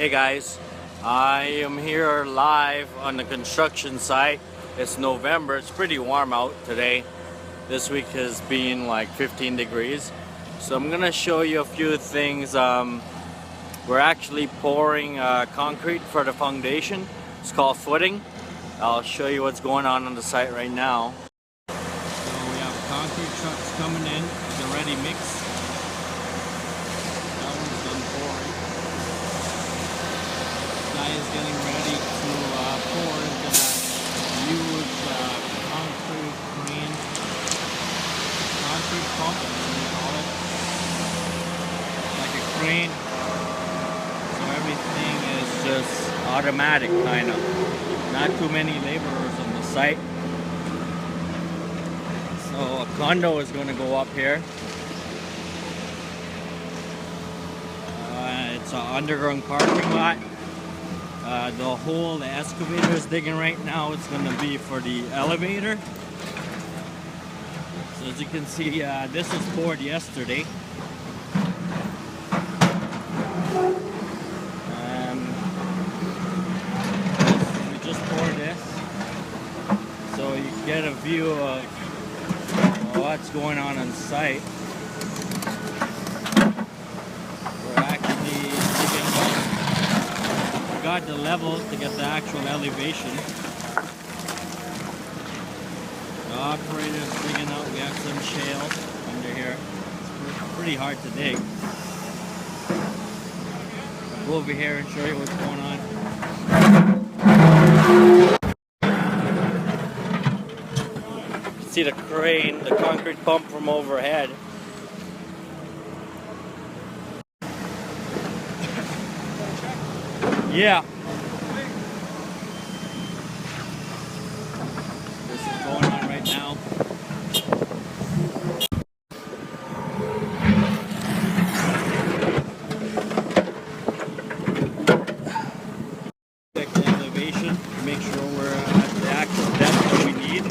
Hey guys, I am here live on the construction site. It's November, it's pretty warm out today. This week has been like 15 degrees. So I'm gonna show you a few things. We're actually pouring concrete for the foundation. It's called footing. I'll show you what's going on the site right now. So we have concrete trucks coming in, the ready mix. That one's done pouring. Guy is getting ready to pour into that huge concrete crane. Concrete pump, as we call it. Like a crane. So everything is just automatic, kind of. Not too many laborers on the site. So a condo is going to go up here. It's an underground parking lot. The excavator is digging right now. It's going to be for the elevator. So as you can see, this was poured yesterday. We just poured this, so you can get a view of what's going on site. We're actually digging up. We got the level to get the actual elevation. The operator's digging out. We have some shale under here. It's pretty hard to dig. I'll go over here and show you what's going on. You can see the crane, the concrete pump from overhead. Yeah. This is going on right now. Check the elevation to make sure we're at the actual depth that we need.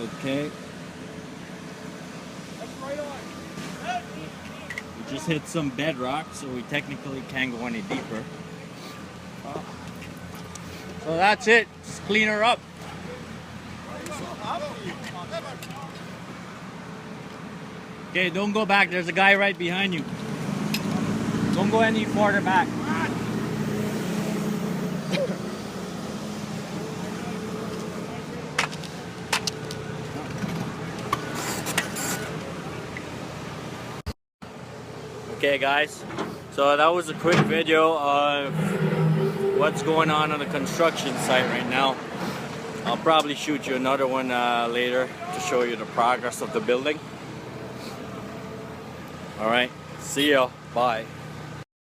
Okay. We just hit some bedrock, so we technically can't go any deeper. So that's it. Just clean her up. Okay, don't go back. There's a guy right behind you. Don't go any farther back. Okay guys, so that was a quick video of what's going on the construction site right now. I'll probably shoot you another one later to show you the progress of the building. Alright, see ya, bye.